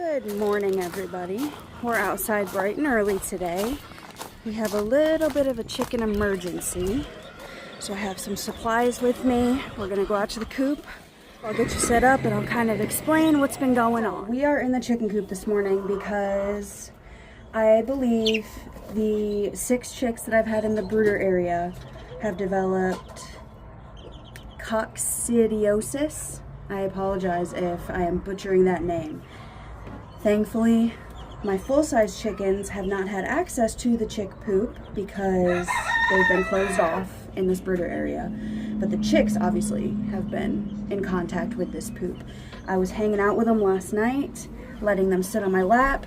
Good morning, everybody. We're outside bright and early today. We have a little bit of a chicken emergency. So I have some supplies with me. We're gonna go out to the coop. I'll get you set up and I'll kind of explain what's been going on. We are in the chicken coop this morning because I believe the 6 chicks that I've had in the brooder area have developed coccidiosis. I apologize if I am butchering that name. Thankfully, my full-size chickens have not had access to the chick poop because they've been closed off in this brooder area. But the chicks obviously have been in contact with this poop. I was hanging out with them last night, letting them sit on my lap.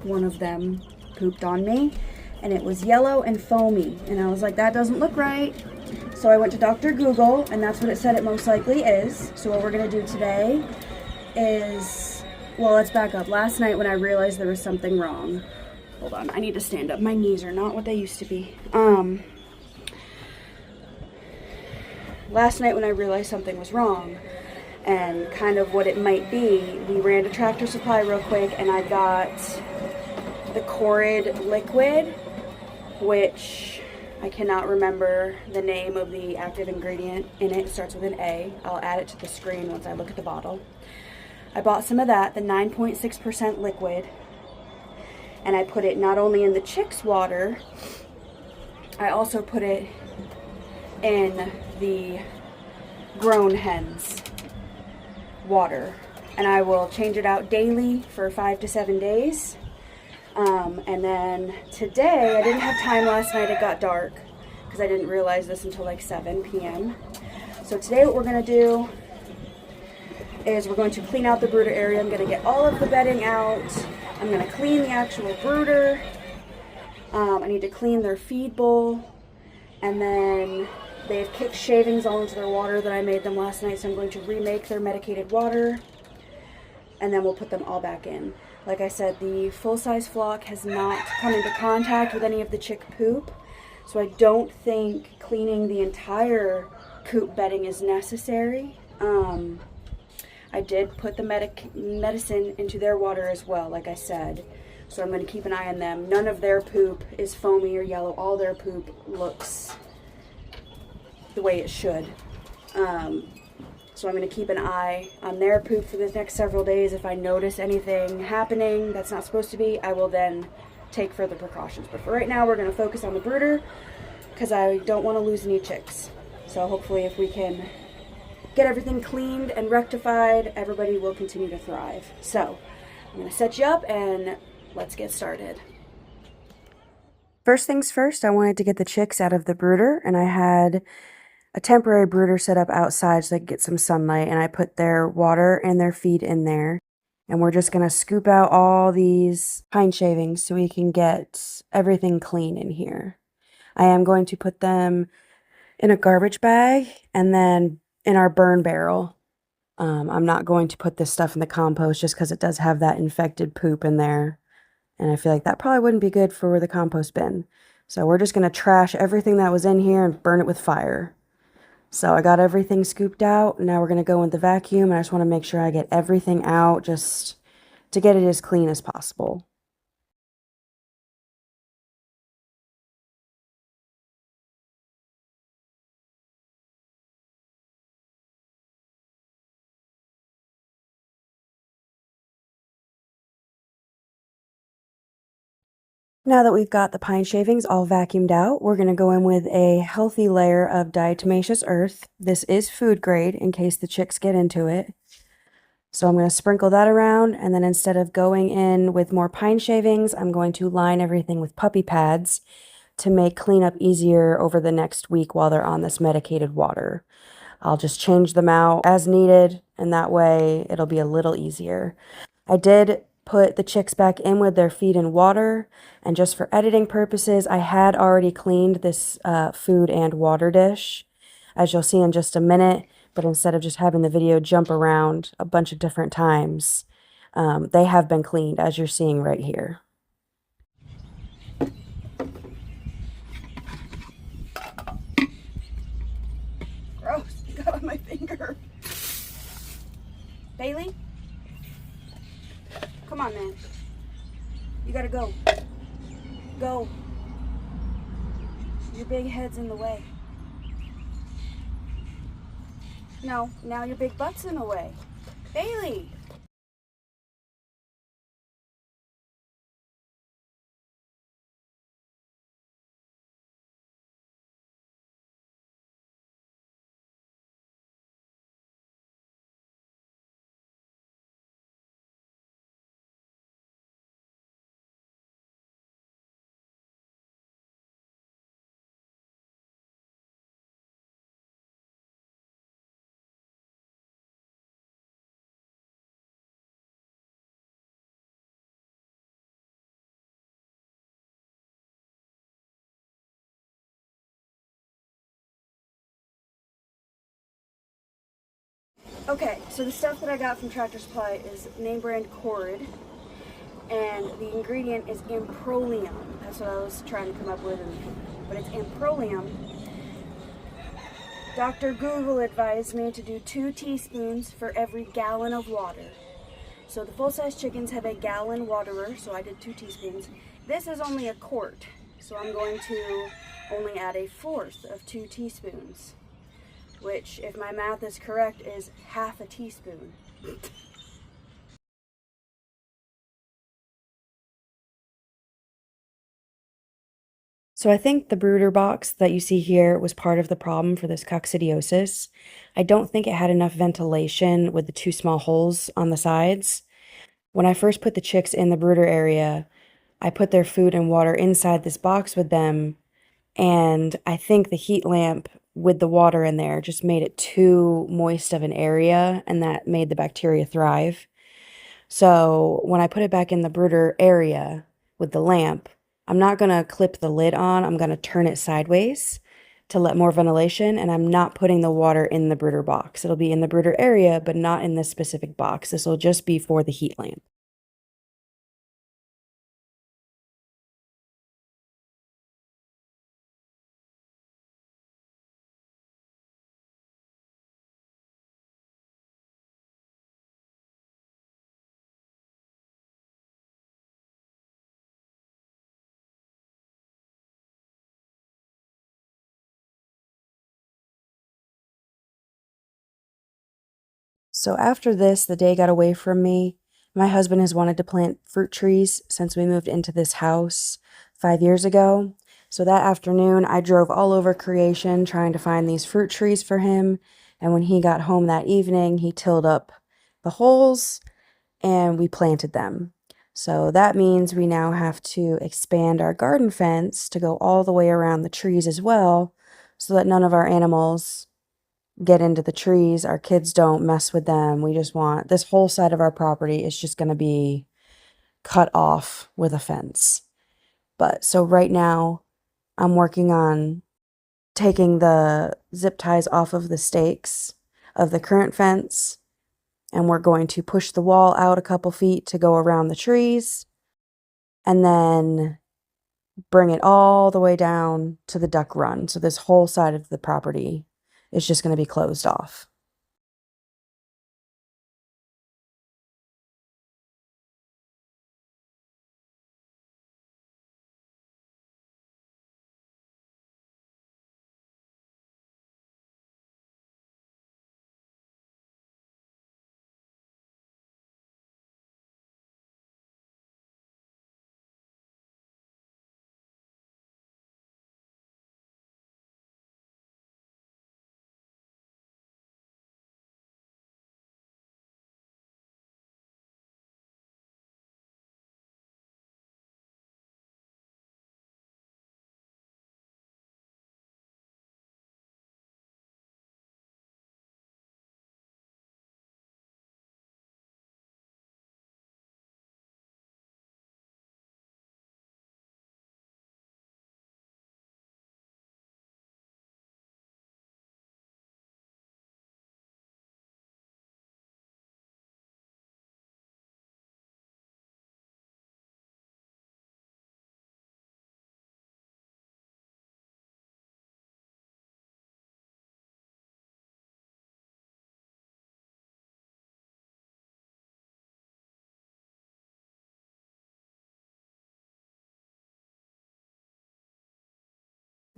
One of them pooped on me, and it was yellow and foamy. And I was like, that doesn't look right. So I went to Dr. Google, and that's what it said it most likely is. So what we're gonna do today is, well, let's back up. Last night when I realized there was something wrong, hold on, I need to stand up. My knees are not what they used to be. Last night when I realized something was wrong and kind of what it might be, we ran to Tractor Supply real quick and I got the Corid liquid, which I cannot remember the name of the active ingredient in it. It starts with an A. I'll add it to the screen once I look at the bottle. I bought some of that, the 9.6% liquid, and I put it not only in the chicks' water, I also put it in the grown hens' water. And I will change it out daily for 5 to 7 days. And then today, I didn't have time last night, it got dark, because I didn't realize this until like 7 p.m. So today what we're going to do is we're going to clean out the brooder area. I'm going to get all of the bedding out. I'm going to clean the actual brooder. I need to clean their feed bowl. And then they've kicked shavings all into their water that I made them last night, so I'm going to remake their medicated water. And then we'll put them all back in. Like I said, the full-size flock has not come into contact with any of the chick poop, so I don't think cleaning the entire coop bedding is necessary. I did put the medicine into their water as well, like I said, so I'm going to keep an eye on them. None of their poop is foamy or yellow. All their poop looks the way it should. So I'm going to keep an eye on their poop for the next several days. If I notice anything happening that's not supposed to be, I will then take further precautions. But for right now, we're going to focus on the brooder because I don't want to lose any chicks. So hopefully if we can get everything cleaned and rectified, everybody will continue to thrive. So I'm going to set you up and let's get started. First things first, I wanted to get the chicks out of the brooder, and I had a temporary brooder set up outside so they could get some sunlight, and I put their water and their feed in there. And we're just going to scoop out all these pine shavings so we can get everything clean in here. I am going to put them in a garbage bag and then in our burn barrel. I'm not going to put this stuff in the compost just because it does have that infected poop in there. And I feel like that probably wouldn't be good for the compost bin. So we're just going to trash everything that was in here and burn it with fire. So I got everything scooped out. Now we're going to go in the vacuum. And I just want to make sure I get everything out just to get it as clean as possible. Now that we've got the pine shavings all vacuumed out, we're going to go in with a healthy layer of diatomaceous earth. This is food grade in case the chicks get into it. So I'm going to sprinkle that around, and then instead of going in with more pine shavings, I'm going to line everything with puppy pads to make cleanup easier over the next week while they're on this medicated water. I'll just change them out as needed, and that way it'll be a little easier. I did put the chicks back in with their feed and water, and just for editing purposes, I had already cleaned this food and water dish, as you'll see in just a minute, but instead of just having the video jump around a bunch of different times, they have been cleaned, as you're seeing right here. Gross, you got on my finger. Bailey? Come on, man. You gotta go. Go. Your big head's in the way. No, now your big butt's in the way. Bailey! Okay, so the stuff that I got from Tractor Supply is name brand Cord, and the ingredient is amprolium. That's what I was trying to come up with, but it's amprolium. Dr. Google advised me to do 2 teaspoons for every gallon of water. So the full-size chickens have a gallon waterer, so I did 2 teaspoons. This is only a quart, so I'm going to only add 1/4 of 2 teaspoons, which, if my math is correct, is half a teaspoon. So I think the brooder box that you see here was part of the problem for this coccidiosis. I don't think it had enough ventilation with the 2 small holes on the sides. When I first put the chicks in the brooder area, I put their food and water inside this box with them, and I think the heat lamp with the water in there just made it too moist of an area, and that made the bacteria thrive. So when I put it back in the brooder area with the lamp, I'm not going to clip the lid on. I'm going to turn it sideways to let more ventilation, and I'm not putting the water in the brooder box. It'll be in the brooder area, but not in this specific box. This will just be for the heat lamp. So after this, the day got away from me. My husband has wanted to plant fruit trees since we moved into this house 5 years ago. So that afternoon, I drove all over creation trying to find these fruit trees for him. And when he got home that evening, he tilled up the holes and we planted them. So that means we now have to expand our garden fence to go all the way around the trees as well, so that none of our animals get into the trees. Our kids don't mess with them. We just want this whole side of our property is just going to be cut off with a fence. But so right now, I'm working on taking the zip ties off of the stakes of the current fence, and we're going to push the wall out a couple feet to go around the trees, and then bring it all the way down to the duck run. So this whole side of the property is just going to be closed off.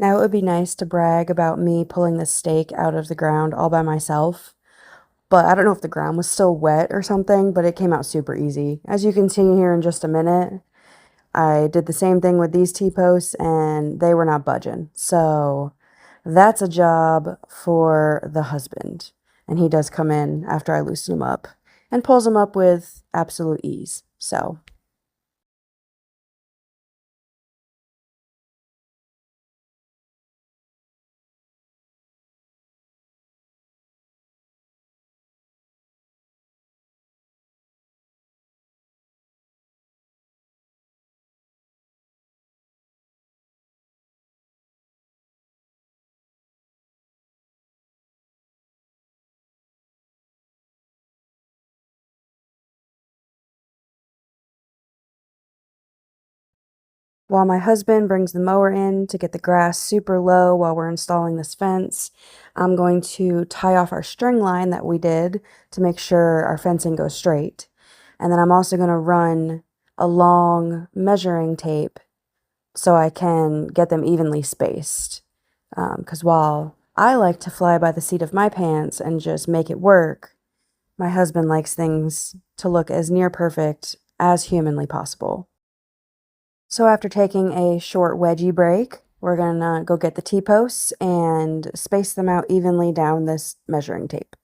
Now it would be nice to brag about me pulling the stake out of the ground all by myself, but I don't know if the ground was still wet or something, but it came out super easy. As you can see here in just a minute, I did the same thing with these T-posts and they were not budging. So that's a job for the husband. And he does come in after I loosen him up and pulls them up with absolute ease. So while my husband brings the mower in to get the grass super low while we're installing this fence, I'm going to tie off our string line that we did to make sure our fencing goes straight. And then I'm also going to run a long measuring tape so I can get them evenly spaced. Because while I like to fly by the seat of my pants and just make it work, my husband likes things to look as near perfect as humanly possible. So after taking a short wedgie break, we're gonna go get the T-posts and space them out evenly down this measuring tape.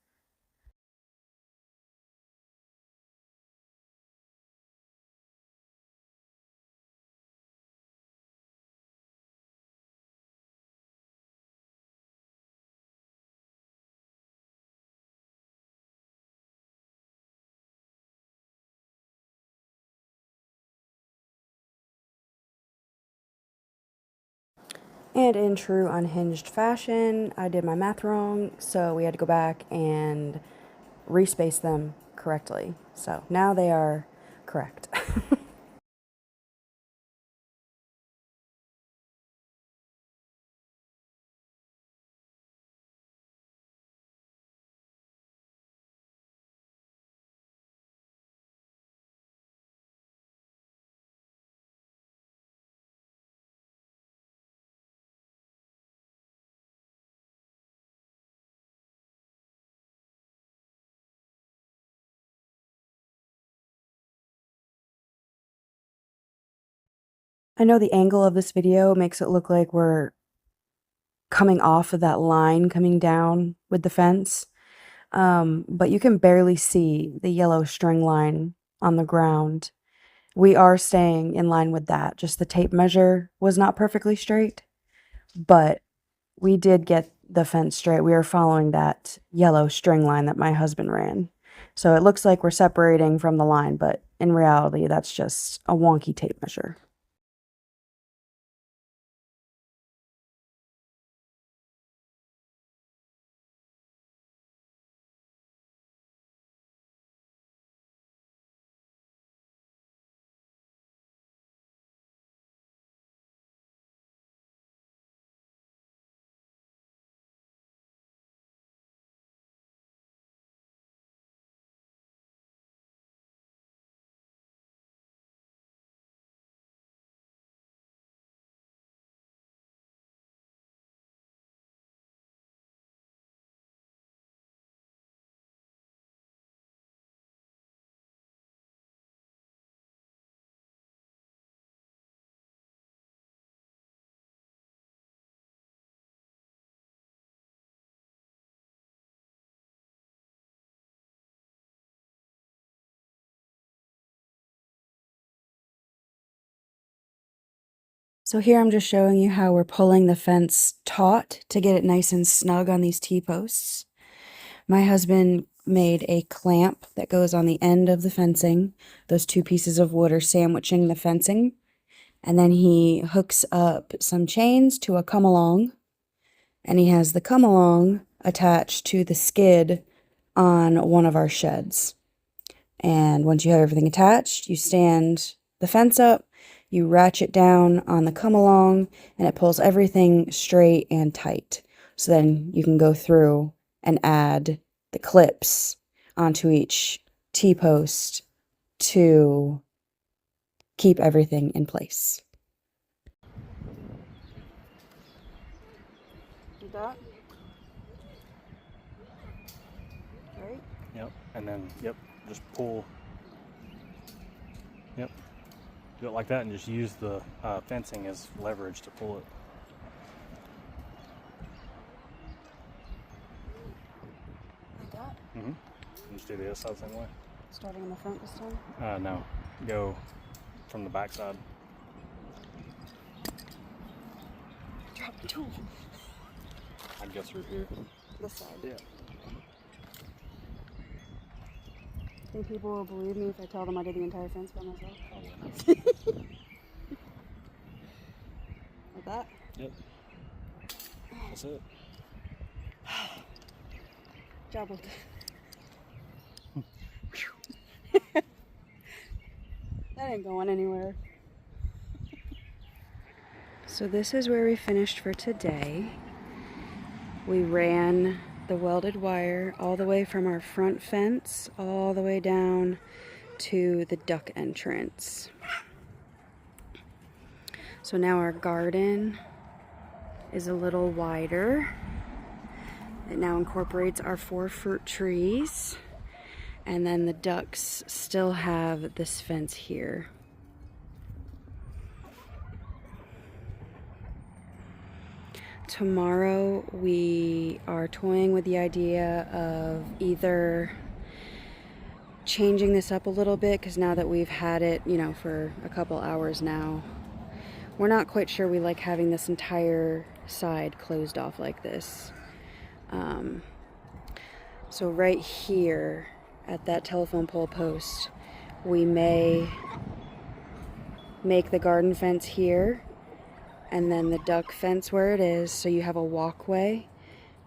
And in true unhinged fashion, I did my math wrong, so we had to go back and respace them correctly. So now they are correct. I know the angle of this video makes it look like we're coming off of that line coming down with the fence, but you can barely see the yellow string line on the ground. We are staying in line with that. Just the tape measure was not perfectly straight, but we did get the fence straight. We are following that yellow string line that my husband ran. So it looks like we're separating from the line, but in reality, that's just a wonky tape measure. So here I'm just showing you how we're pulling the fence taut to get it nice and snug on these T-posts. My husband made a clamp that goes on the end of the fencing. Those two pieces of wood are sandwiching the fencing. And then he hooks up some chains to a come-along, and he has the come-along attached to the skid on one of our sheds. And once you have everything attached, you stand the fence up, you ratchet down on the come-along, and it pulls everything straight and tight. So then you can go through and add the clips onto each T-post to keep everything in place. and then, yep, just pull. Yep, do it like that and just use the fencing as leverage to pull it. Like that? Mm-hmm. Just do the other side the same way. Starting in the front this time? No, go from the back side. Drop the tool. I'd go through here. This side? Yeah. Think people will believe me if I tell them I did the entire fence by myself? Probably not. Like that? Yep. That's it. Job well done. That ain't going anywhere. So this is where we finished for today. We ran the welded wire all the way from our front fence all the way down to the duck entrance. So now our garden is a little wider. It now incorporates our 4 fruit trees, and then the ducks still have this fence here. Tomorrow we are toying with the idea of either changing this up a little bit, because now that we've had it, you know, for a couple hours now, we're not quite sure we like having this entire side closed off like this. So right here at that telephone pole post, we may make the garden fence here and then the duck fence where it is, so you have a walkway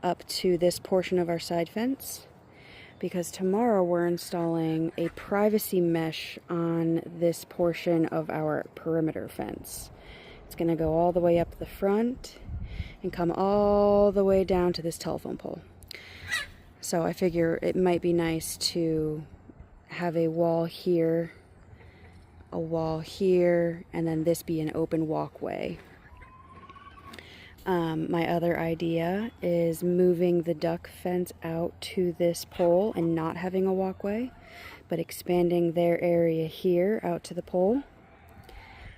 up to this portion of our side fence. Because tomorrow we're installing a privacy mesh on this portion of our perimeter fence. It's going to go all the way up the front and come all the way down to this telephone pole. So I figure it might be nice to have a wall here, and then this be an open walkway. My other idea is moving the duck fence out to this pole and not having a walkway, but expanding their area here out to the pole.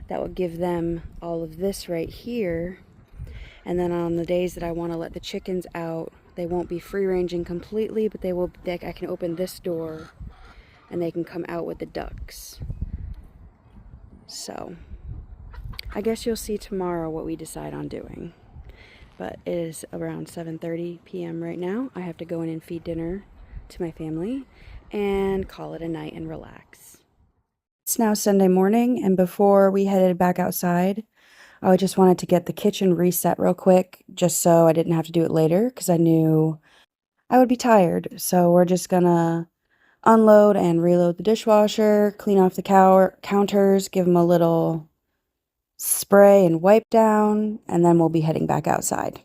That will give them all of this right here, and then on the days that I want to let the chickens out, they won't be free ranging completely, but I can open this door and they can come out with the ducks. So I guess you'll see tomorrow what we decide on doing. But it is around 7:30 p.m. right now. I have to go in and feed dinner to my family and call it a night and relax. It's now Sunday morning, and before we headed back outside, I just wanted to get the kitchen reset real quick, just so I didn't have to do it later, because I knew I would be tired. So we're just gonna unload and reload the dishwasher, clean off the counters, give them a little spray and wipe down, and then we'll be heading back outside.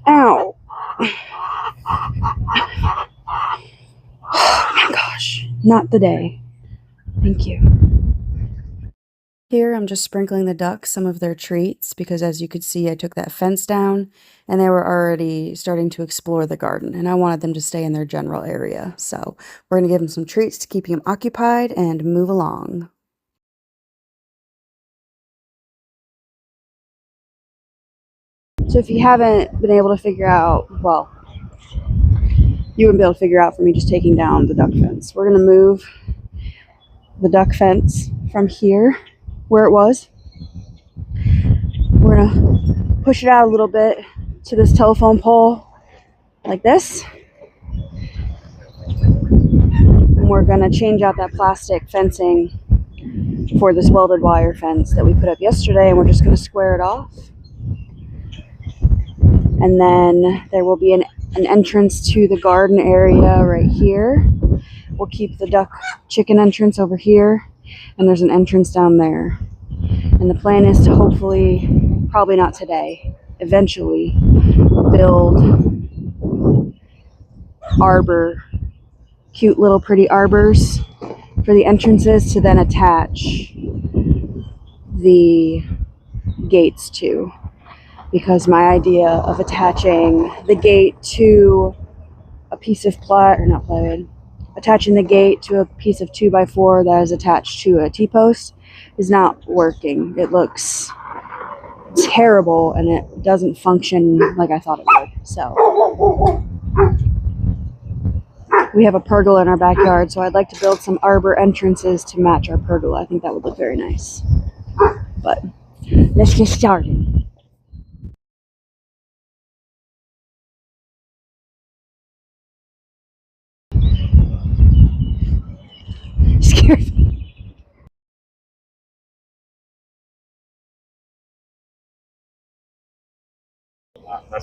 Ow. Oh my gosh. Not the day. Thank you. Here I'm just sprinkling the ducks some of their treats because as you could see I took that fence down and they were already starting to explore the garden and I wanted them to stay in their general area. So we're going to give them some treats to keep them occupied and move along. So if you haven't been able to figure out, well, you wouldn't be able to figure out for me just taking down the duck fence. We're going to move the duck fence from here where it was. We're gonna push it out a little bit to this telephone pole like this. And we're gonna change out that plastic fencing for this welded wire fence that we put up yesterday, and we're just gonna square it off. And then there will be an entrance to the garden area right here. We'll keep the duck chicken entrance over here, and there's an entrance down there. And the plan is to hopefully, probably not today, eventually build cute little pretty arbors for the entrances to then attach the gates to. Because my idea of attaching the gate to a piece of attaching the gate to a piece of 2x4 that is attached to a T-post is not working. It looks terrible and it doesn't function like I thought it would. So we have a pergola in our backyard, so I'd like to build some arbor entrances to match our pergola. I think that would look very nice. But let's get started. Scared me.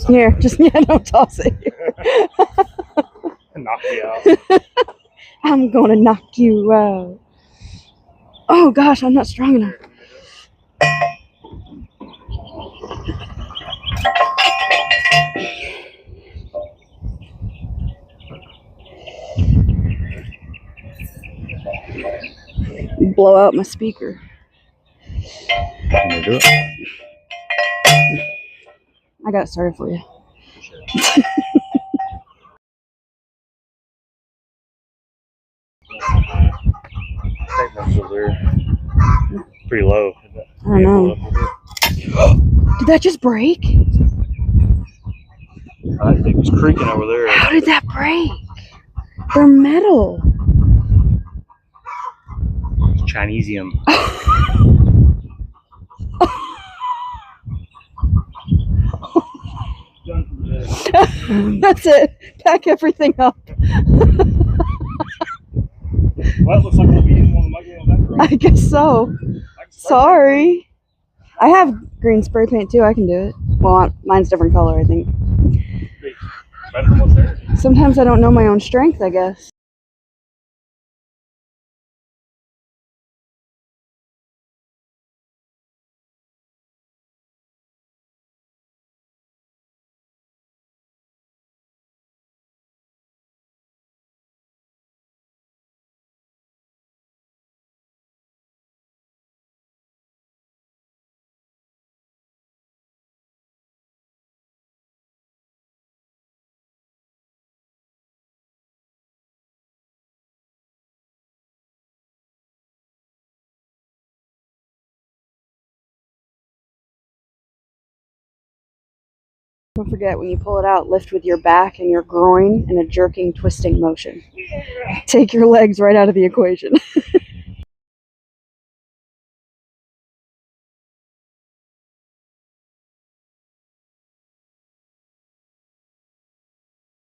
Here, just don't toss it. Knock you out. I'm gonna knock you out. Oh gosh, I'm not strong enough. Blow out my speaker. Can you do it? I got it started for you. Pretty low. I don't know. Did that just break? I think it was creaking over there. How did that break? They're metal. Chinesium. That's it. Pack everything up. Well, it looks like we'll be in one of the microwaves. I guess so. Sorry. I have green spray paint too. I can do it. Well, mine's different color, I think. Better than what's there. Sometimes I don't know my own strength, I guess. Don't forget, when you pull it out, lift with your back and your groin in a jerking, twisting motion. Take your legs right out of the equation.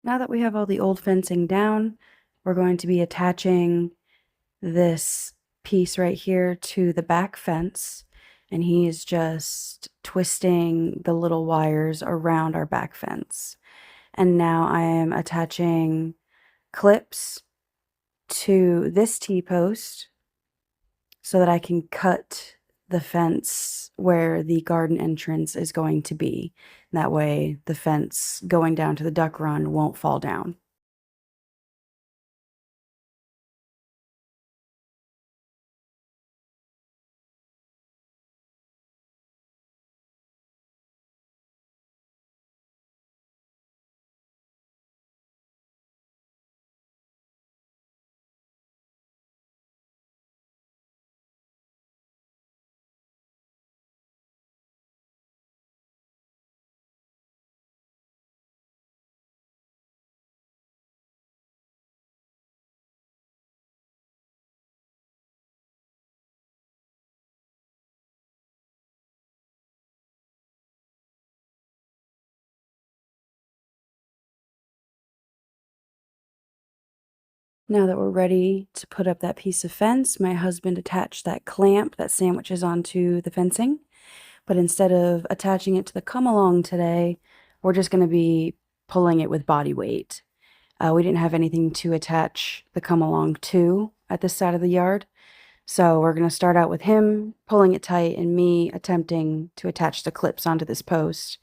Now that we have all the old fencing down, we're going to be attaching this piece right here to the back fence. And he is just twisting the little wires around our back fence. And now I am attaching clips to this T-post so that I can cut the fence where the garden entrance is going to be. That way the fence going down to the duck run won't fall down. Now that we're ready to put up that piece of fence, my husband attached that clamp that sandwiches onto the fencing. But instead of attaching it to the come-along today, we're just going to be pulling it with body weight. We didn't have anything to attach the come-along to at this side of the yard. So we're going to start out with him pulling it tight and me attempting to attach the clips onto this post.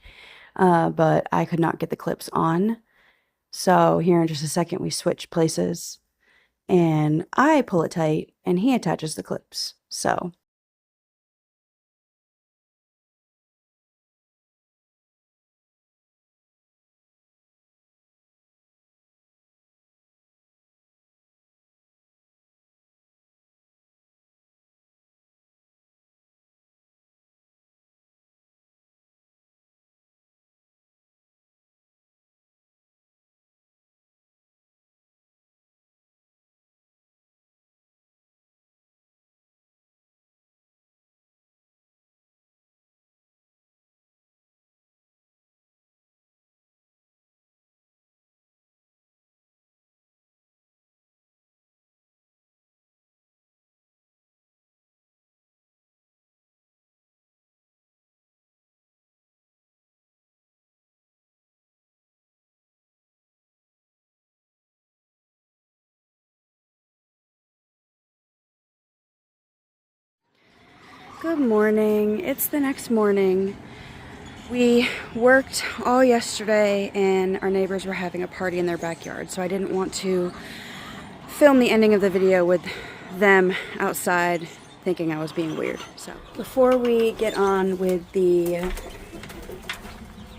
But I could not get the clips on. So here in just a second, we switch places. And I pull it tight and he attaches the clips. So good morning. It's the next morning. We worked all yesterday and our neighbors were having a party in their backyard, so I didn't want to film the ending of the video with them outside thinking I was being weird. So before we get on with the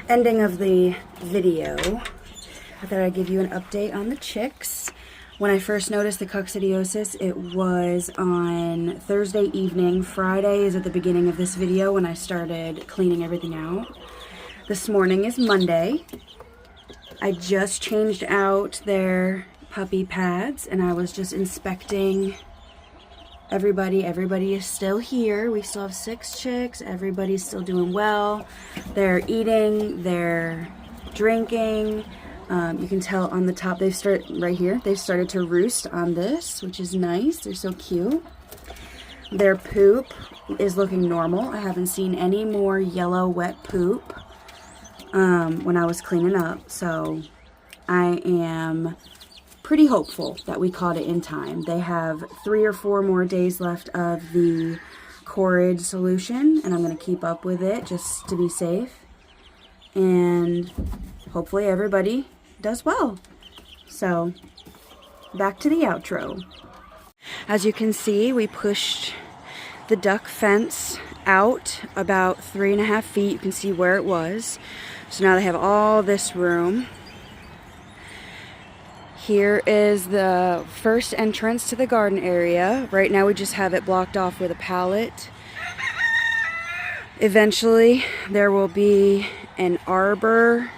ending of the video, I thought I'd give you an update on the chicks. When I first noticed the coccidiosis, it was on Thursday evening. Friday is at the beginning of this video when I started cleaning everything out. This morning is Monday. I just changed out their puppy pads and I was just inspecting everybody. Everybody is still here. We still have 6 chicks. Everybody's still doing well. They're eating, they're drinking. You can tell on the top, they've started to roost on this, which is nice. They're so cute. Their poop is looking normal. I haven't seen any more yellow wet poop when I was cleaning up. So I am pretty hopeful that we caught it in time. They have 3 or 4 more days left of the Corid solution, and I'm going to keep up with it just to be safe. And hopefully everybody does well. So back to the outro. As you can see, we pushed the duck fence out about 3.5 feet. You can see where it was. So now they have all this room. Here is the first entrance to the garden area. Right now we just have it blocked off with a pallet. Eventually there will be an arbor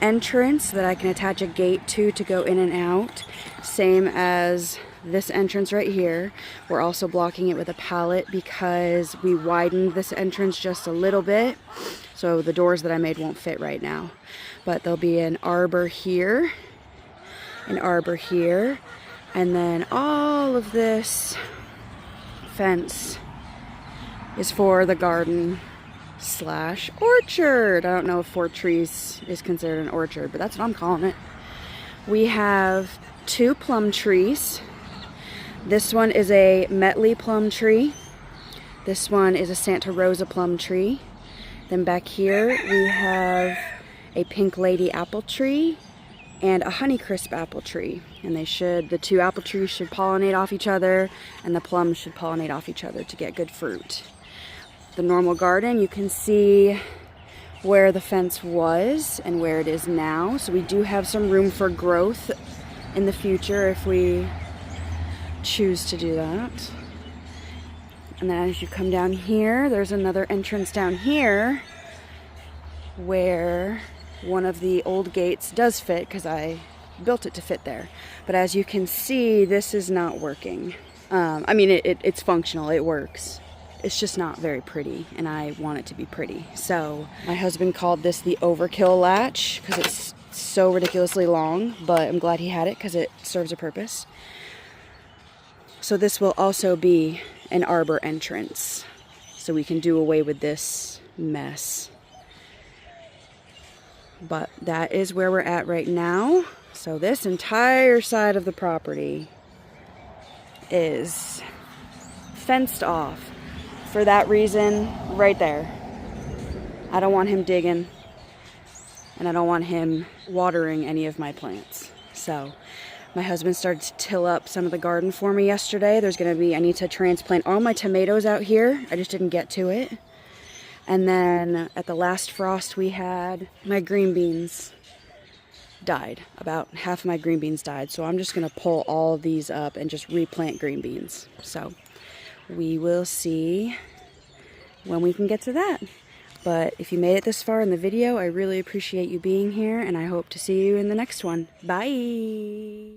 entrance that I can attach a gate to go in and out. Same as this entrance right here. We're also blocking it with a pallet because we widened this entrance just a little bit. So the doors that I made won't fit right now. But there'll be an arbor here, an arbor here, and then all of this fence is for the garden / orchard. I don't know if 4 trees is considered an orchard, but that's what I'm calling it. We have 2 plum trees. This one is a Metley plum tree. This one is a Santa Rosa plum tree. Then back here we have a Pink Lady apple tree and a Honeycrisp apple tree. And the two apple trees should pollinate off each other, and the plums should pollinate off each other to get good fruit. The normal garden, you can see where the fence was and where it is now. So we do have some room for growth in the future if we choose to do that. And then as you come down here, there's another entrance down here where one of the old gates does fit because I built it to fit there. But as you can see, this is not working. I mean, it's functional, it works. It's just not very pretty, and I want it to be pretty. So my husband called this the overkill latch because it's so ridiculously long, but I'm glad he had it because it serves a purpose. So this will also be an arbor entrance, so we can do away with this mess. But that is where we're at right now. So this entire side of the property is fenced off for that reason right there. I don't want him digging, and I don't want him watering any of my plants. So my husband started to till up some of the garden for me yesterday. I need to transplant all my tomatoes out here. I just didn't get to it. And then at the last frost we had, my green beans died. About half of my green beans died. So I'm just gonna pull all of these up and just replant green beans. So we will see when we can get to that. But if you made it this far in the video, I really appreciate you being here, and I hope to see you in the next one. Bye!